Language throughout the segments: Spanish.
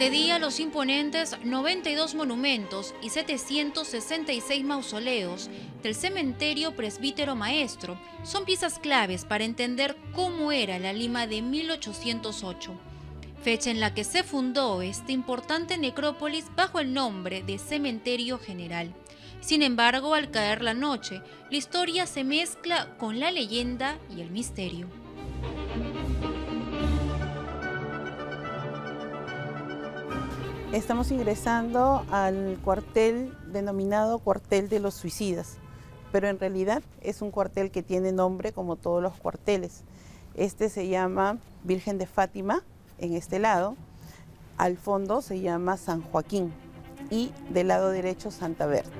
día, los imponentes 92 monumentos y 766 mausoleos del cementerio Presbítero Maestro son piezas claves para entender cómo era la Lima de 1808, fecha en la que se fundó esta importante necrópolis bajo el nombre de Cementerio General. Sin embargo, al caer la noche, la historia se mezcla con la leyenda y el misterio. Estamos ingresando al cuartel denominado Cuartel de los Suicidas, pero en realidad es un cuartel que tiene nombre como todos los cuarteles. Este se llama Virgen de Fátima, en este lado, al fondo se llama San Joaquín y del lado derecho Santa Berta.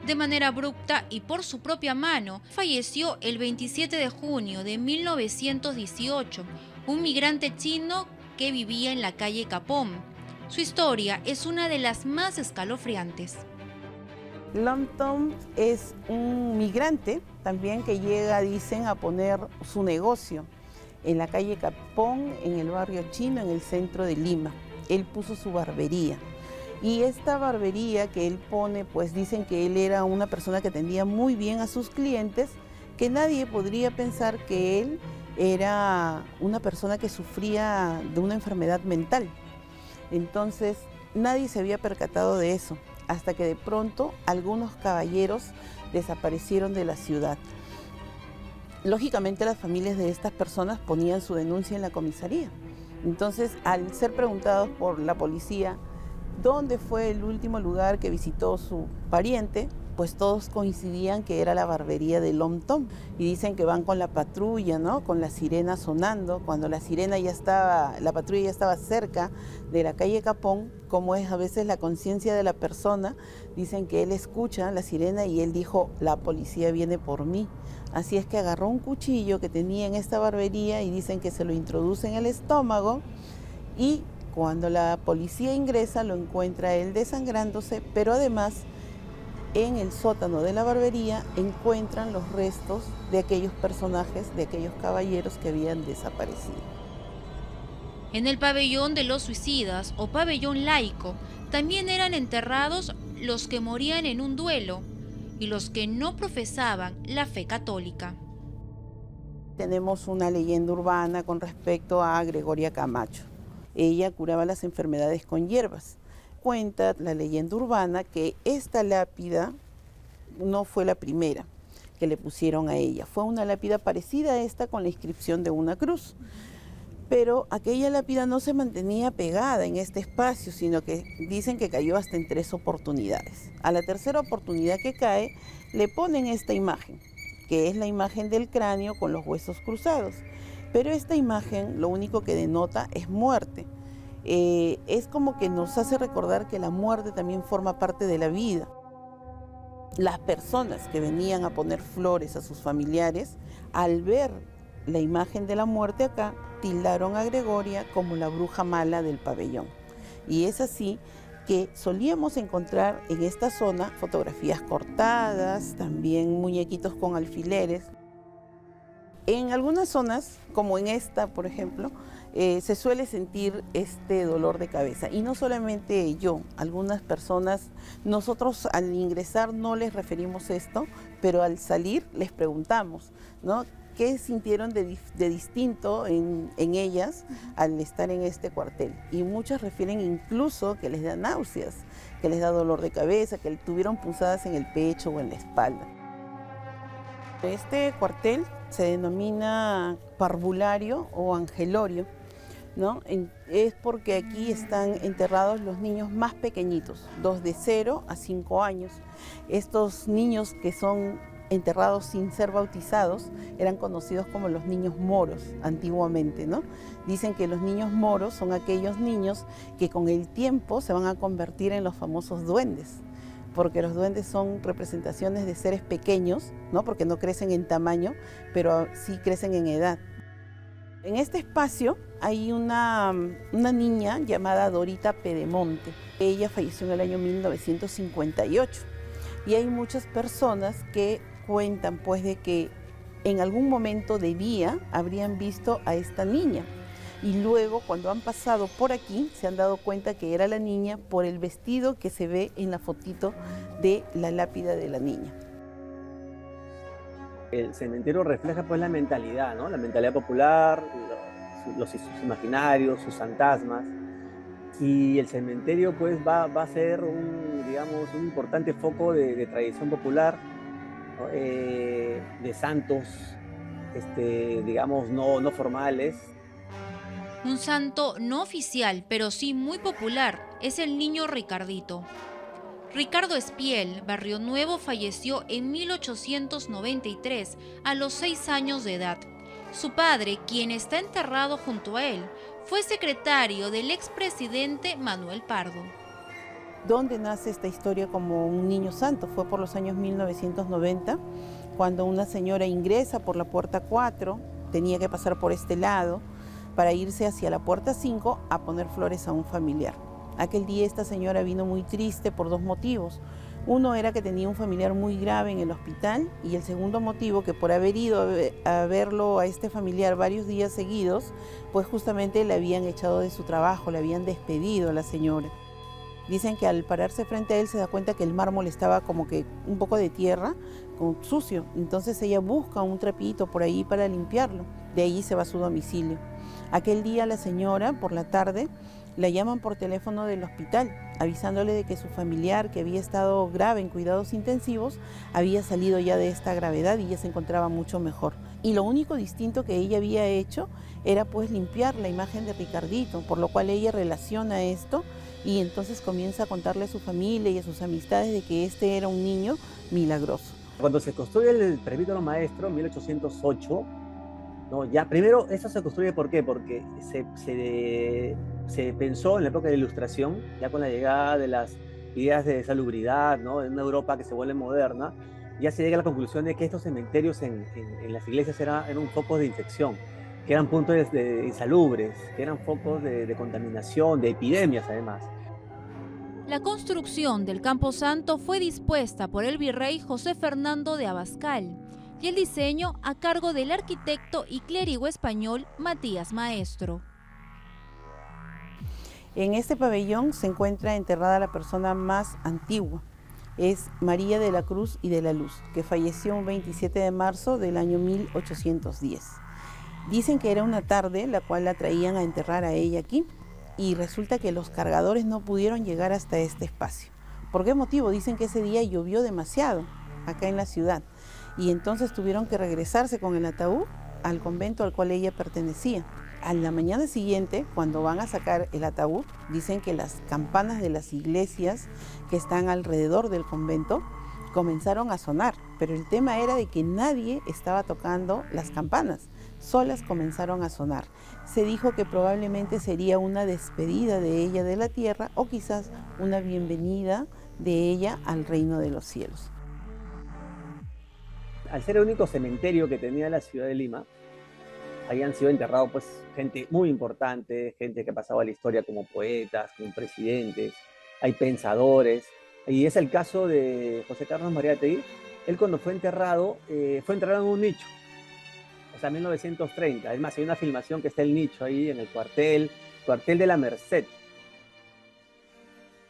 De manera abrupta y por su propia mano, falleció el 27 de junio de 1918, un migrante chino que vivía en la calle Capón. Su historia es una de las más escalofriantes. Lom Tom es un migrante también que llega, dicen, a poner su negocio en la calle Capón, en el barrio chino, en el centro de Lima. Él puso su barbería. Y esta barbería que él pone, pues dicen que él era una persona que atendía muy bien a sus clientes, que nadie podría pensar que él era una persona que sufría de una enfermedad mental. Entonces, nadie se había percatado de eso, hasta que de pronto algunos caballeros desaparecieron de la ciudad. Lógicamente, las familias de estas personas ponían su denuncia en la comisaría. Entonces, al ser preguntados por la policía dónde fue el último lugar que visitó su pariente, pues todos coincidían que era la barbería de Lom Tom. Y dicen que van con la patrulla, ¿no? Con la sirena sonando. Cuando la patrulla ya estaba cerca de la calle Capón, como es a veces la conciencia de la persona, dicen que él escucha la sirena y él dijo, la policía viene por mí. Así es que agarró un cuchillo que tenía en esta barbería y dicen que se lo introduce en el estómago y cuando la policía ingresa lo encuentra él desangrándose, pero además en el sótano de la barbería encuentran los restos de aquellos personajes, de aquellos caballeros que habían desaparecido. En el pabellón de los suicidas o pabellón laico también eran enterrados los que morían en un duelo y los que no profesaban la fe católica. Tenemos una leyenda urbana con respecto a Gregoria Camacho. Ella curaba las enfermedades con hierbas. Cuenta la leyenda urbana que esta lápida no fue la primera que le pusieron a ella. Fue una lápida parecida a esta con la inscripción de una cruz. Pero aquella lápida no se mantenía pegada en este espacio, sino que dicen que cayó hasta en 3 oportunidades. A la tercera oportunidad que cae, le ponen esta imagen, que es la imagen del cráneo con los huesos cruzados. Pero esta imagen lo único que denota es muerte. Es como que nos hace recordar que la muerte también forma parte de la vida. Las personas que venían a poner flores a sus familiares, al ver la imagen de la muerte acá, tildaron a Gregoria como la bruja mala del pabellón. Y es así que solíamos encontrar en esta zona fotografías cortadas, también muñequitos con alfileres. En algunas zonas, como en esta, por ejemplo, se suele sentir este dolor de cabeza. Y no solamente yo, algunas personas, nosotros al ingresar no les referimos esto, pero al salir les preguntamos, ¿no? ¿Qué sintieron de distinto en ellas al estar en este cuartel? Y muchas refieren incluso que les da náuseas, que les da dolor de cabeza, que tuvieron punzadas en el pecho o en la espalda. Este cuartel se denomina parvulario o angelorio, ¿no? Es porque aquí están enterrados los niños más pequeñitos, los de 0 a 5 años. Estos niños que son enterrados sin ser bautizados eran conocidos como los niños moros antiguamente, ¿no? Dicen que los niños moros son aquellos niños que con el tiempo se van a convertir en los famosos duendes, porque los duendes son representaciones de seres pequeños, ¿no? Porque no crecen en tamaño, pero sí crecen en edad. En este espacio hay una niña llamada Dorita Pedemonte. Ella falleció en el año 1958 y hay muchas personas que cuentan pues de que en algún momento de día habrían visto a esta niña. y luego cuando han pasado por aquí se han dado cuenta que era la niña por el vestido que se ve en la fotito de la lápida de la niña. El cementerio refleja pues la mentalidad, ¿no? La mentalidad popular, sus imaginarios, sus fantasmas. Y el cementerio pues va a ser digamos, un importante foco de tradición popular, ¿no? De santos, digamos, no formales. Un santo no oficial, pero sí muy popular, es el niño Ricardito. Ricardo Espiel, Barrio Nuevo, falleció en 1893 a los 6 años de edad. Su padre, quien está enterrado junto a él, fue secretario del expresidente Manuel Pardo. ¿Dónde nace esta historia como un niño santo? Fue por los años 1990, cuando una señora ingresa por la puerta 4, tenía que pasar por este lado para irse hacia la puerta 5 a poner flores a un familiar. Aquel día esta señora vino muy triste por 2 motivos. Uno era que tenía un familiar muy grave en el hospital y el segundo motivo que por haber ido a verlo a este familiar varios días seguidos, pues justamente le habían echado de su trabajo, le habían despedido a la señora. Dicen que al pararse frente a él se da cuenta que el mármol estaba como que un poco de tierra, sucio. Entonces ella busca un trapito por ahí para limpiarlo. De ahí se va a su domicilio. Aquel día la señora, por la tarde, la llaman por teléfono del hospital, avisándole de que su familiar, que había estado grave en cuidados intensivos, había salido ya de esta gravedad y ya se encontraba mucho mejor. Y lo único distinto que ella había hecho era pues limpiar la imagen de Ricardito, por lo cual ella relaciona esto y entonces comienza a contarle a su familia y a sus amistades de que este era un niño milagroso. Cuando se construye el presbítero maestro en 1808, ¿no? Ya, primero, eso se construye ¿por qué? Porque se pensó en la época de la Ilustración, ya con la llegada de las ideas de salubridad, ¿no? En una Europa que se vuelve moderna, ya se llega a la conclusión de que estos cementerios en las iglesias eran un foco de infección, que eran puntos insalubres, que eran focos de contaminación, de epidemias además. La construcción del Camposanto fue dispuesta por el virrey José Fernando de Abascal y el diseño a cargo del arquitecto y clérigo español Matías Maestro. En este pabellón se encuentra enterrada la persona más antigua. Es María de la Cruz y de la Luz, que falleció un 27 de marzo del año 1810. Dicen que era una tarde la cual la traían a enterrar a ella aquí y resulta que los cargadores no pudieron llegar hasta este espacio. ¿Por qué motivo? Dicen que ese día llovió demasiado acá en la ciudad y entonces tuvieron que regresarse con el ataúd al convento al cual ella pertenecía. A la mañana siguiente, cuando van a sacar el ataúd, dicen que las campanas de las iglesias que están alrededor del convento comenzaron a sonar, pero el tema era de que nadie estaba tocando las campanas, solas comenzaron a sonar. Se dijo que probablemente sería una despedida de ella de la tierra o quizás una bienvenida de ella al reino de los cielos. Al ser el único cementerio que tenía la ciudad de Lima, habían sido enterrados pues gente muy importante, gente que ha pasado a la historia como poetas, como presidentes, hay pensadores, y es el caso de José Carlos Mariátegui. Él cuando fue enterrado en un nicho, o sea, 1930, es más, hay una filmación que está el nicho ahí en el cuartel de la Merced.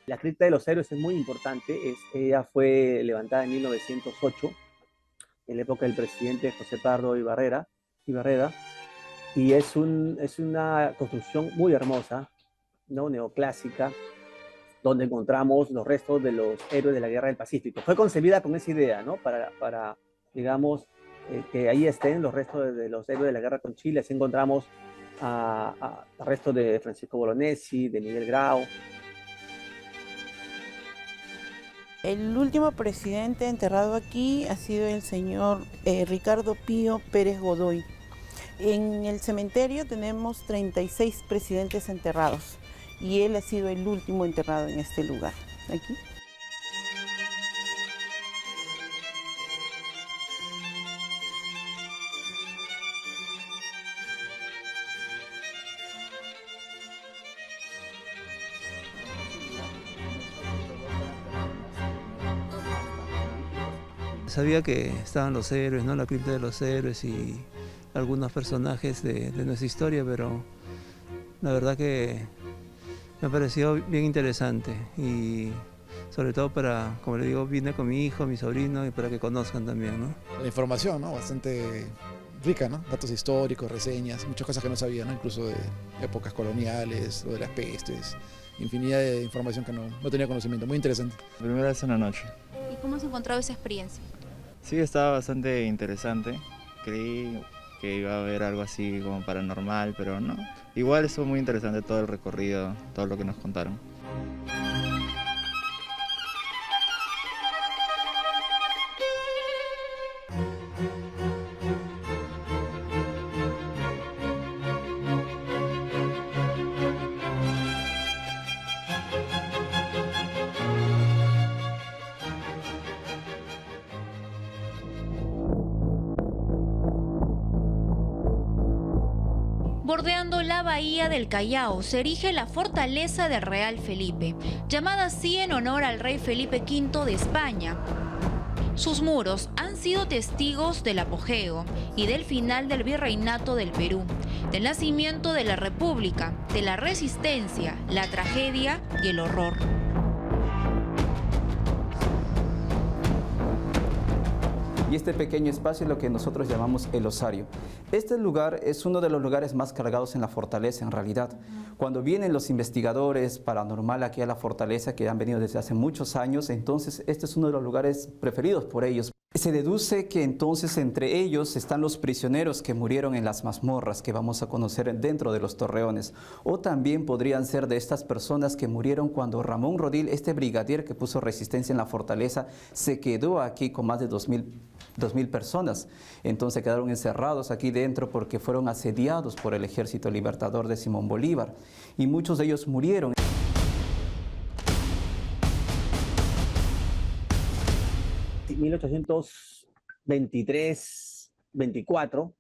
La cripta de los héroes es muy importante, ella fue levantada en 1908, en la época del presidente José Pardo y Barreda, y es una construcción muy hermosa, ¿no? Neoclásica, donde encontramos los restos de los héroes de la Guerra del Pacífico. Fue concebida con esa idea, ¿no? Para digamos, que ahí estén los restos de los héroes de la Guerra con Chile. Así encontramos a restos de Francisco Bolognesi, de Miguel Grau. El último presidente enterrado aquí ha sido el señor Ricardo Pío Pérez Godoy. En el cementerio tenemos 36 presidentes enterrados y él ha sido el último enterrado en este lugar. Aquí. Sabía que estaban los héroes, ¿no? La cripta de los héroes y algunos personajes de nuestra historia, pero La verdad que me pareció bien interesante y sobre todo para, como le digo, vine con mi hijo, mi sobrino y para que conozcan también, ¿no? La información, ¿no? Bastante rica, ¿no? Datos históricos, reseñas, muchas cosas que no sabía, ¿no? Incluso de épocas coloniales, o de las pestes, infinidad de información que no tenía conocimiento, muy interesante. Primera vez en la noche. ¿Y cómo has encontrado esa experiencia? Sí, estaba bastante interesante. Creí que iba a haber algo así como paranormal, pero no. Igual estuvo muy interesante todo el recorrido, todo lo que nos contaron. Bordeando la bahía del Callao se erige la fortaleza del Real Felipe, llamada así en honor al rey Felipe V de España. Sus muros han sido testigos del apogeo y del final del virreinato del Perú, del nacimiento de la República, de la resistencia, la tragedia y el horror. Y este pequeño espacio es lo que nosotros llamamos el osario. Este lugar es uno de los lugares más cargados en la fortaleza, en realidad. Cuando vienen los investigadores paranormal aquí a la fortaleza, que han venido desde hace muchos años, entonces este es uno de los lugares preferidos por ellos. Se deduce que entonces entre ellos están los prisioneros que murieron en las mazmorras, que vamos a conocer dentro de los torreones. O también podrían ser de estas personas que murieron cuando Ramón Rodil, este brigadier que puso resistencia en la fortaleza, se quedó aquí con más de 2.000 personas. Entonces quedaron encerrados aquí dentro porque fueron asediados por el Ejército Libertador de Simón Bolívar. Y muchos de ellos murieron. En 1823-24,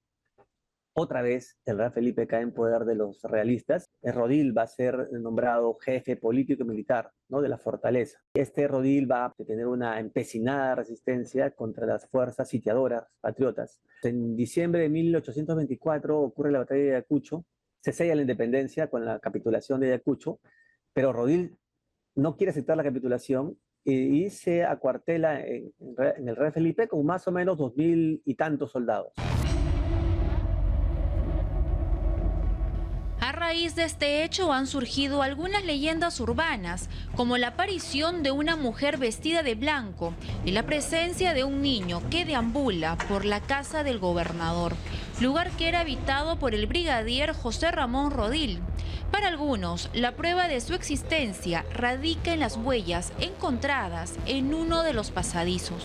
otra vez el rey Felipe cae en poder de los realistas. Rodil va a ser nombrado jefe político y militar, ¿no?, de la fortaleza. Este Rodil va a tener una empecinada resistencia contra las fuerzas sitiadoras patriotas. En diciembre de 1824 ocurre la batalla de Ayacucho, se sella la independencia con la capitulación de Ayacucho, pero Rodil no quiere aceptar la capitulación y se acuartela en el rey Felipe con más o menos 2.000 y tantos soldados. A raíz de este hecho han surgido algunas leyendas urbanas, como la aparición de una mujer vestida de blanco y la presencia de un niño que deambula por la casa del gobernador, lugar que era habitado por el brigadier José Ramón Rodil. Para algunos, la prueba de su existencia radica en las huellas encontradas en uno de los pasadizos.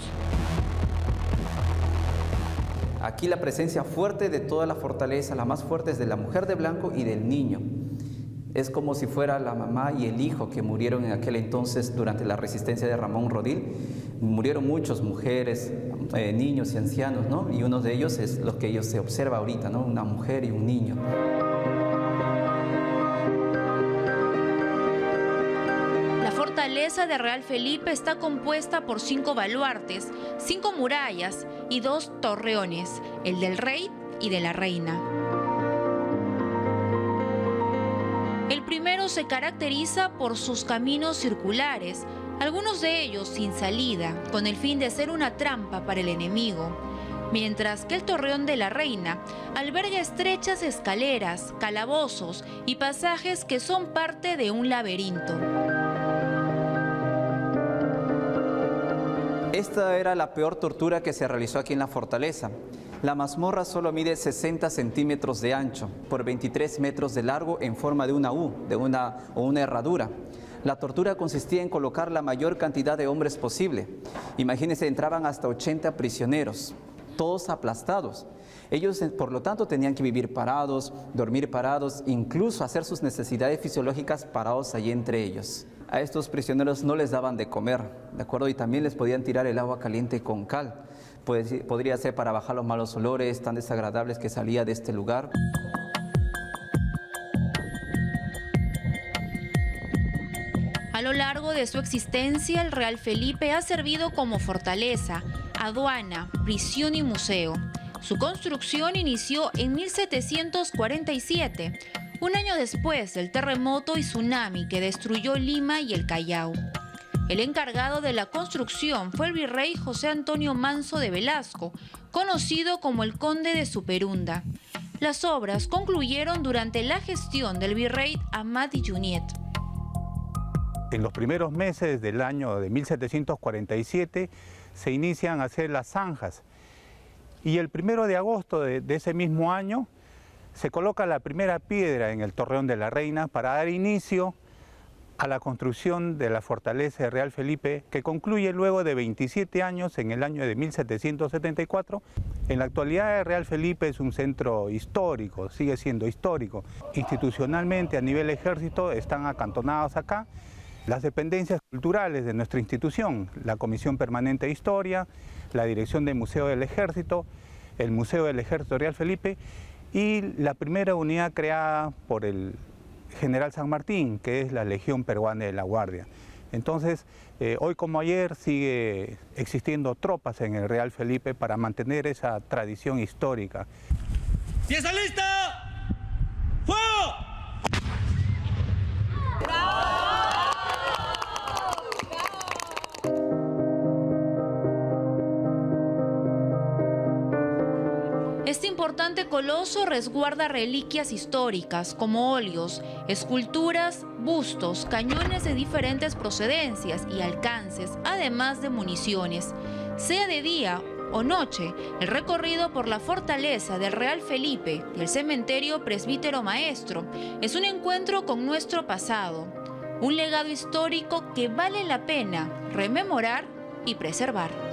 Aquí la presencia fuerte de toda la fortaleza, la más fuerte es de la mujer de blanco y del niño. Es como si fuera la mamá y el hijo que murieron en aquel entonces durante la resistencia de Ramón Rodil. Murieron muchas mujeres, niños y ancianos, ¿no? Y uno de ellos es lo que ellos se observa ahorita, ¿no? Una mujer y un niño. La fortaleza de Real Felipe está compuesta por 5 baluartes, 5 murallas y 2 torreones, el del rey y de la reina. El primero se caracteriza por sus caminos circulares, algunos de ellos sin salida, con el fin de ser una trampa para el enemigo, mientras que el torreón de la reina alberga estrechas escaleras, calabozos y pasajes que son parte de un laberinto. Esta era la peor tortura que se realizó aquí en la fortaleza. La mazmorra solo mide 60 centímetros de ancho por 23 metros de largo en forma de una U, o una herradura. La tortura consistía en colocar la mayor cantidad de hombres posible. Imagínense, entraban hasta 80 prisioneros, todos aplastados. Ellos, por lo tanto, tenían que vivir parados, dormir parados, incluso hacer sus necesidades fisiológicas parados allí entre ellos. A estos prisioneros no les daban de comer, ¿de acuerdo? Y también les podían tirar el agua caliente con cal. Podría ser para bajar los malos olores tan desagradables que salía de este lugar. A lo largo de su existencia, el Real Felipe ha servido como fortaleza, aduana, prisión y museo. Su construcción inició en 1747. un año después del terremoto y tsunami que destruyó Lima y el Callao. El encargado de la construcción fue el virrey José Antonio Manso de Velasco, conocido como el Conde de Superunda. Las obras concluyeron durante la gestión del virrey Amat Junyent. En los primeros meses del año de 1747 se inician a hacer las zanjas y el 1 de agosto de ese mismo año se coloca la primera piedra en el Torreón de la Reina para dar inicio a la construcción de la fortaleza de Real Felipe, que concluye luego de 27 años en el año de 1774. En la actualidad Real Felipe es un centro histórico, sigue siendo histórico. Institucionalmente a nivel ejército están acantonados acá las dependencias culturales de nuestra institución, la Comisión Permanente de Historia, la Dirección del Museo del Ejército, el Museo del Ejército Real Felipe y la primera unidad creada por el General San Martín, que es la Legión Peruana de la Guardia. Entonces, hoy como ayer sigue existiendo tropas en el Real Felipe para mantener esa tradición histórica. ¡Pieza lista! ¡Fuego! Este importante coloso resguarda reliquias históricas como óleos, esculturas, bustos, cañones de diferentes procedencias y alcances, además de municiones. Sea de día o noche, el recorrido por la fortaleza del Real Felipe y el cementerio Presbítero Maestro es un encuentro con nuestro pasado, un legado histórico que vale la pena rememorar y preservar.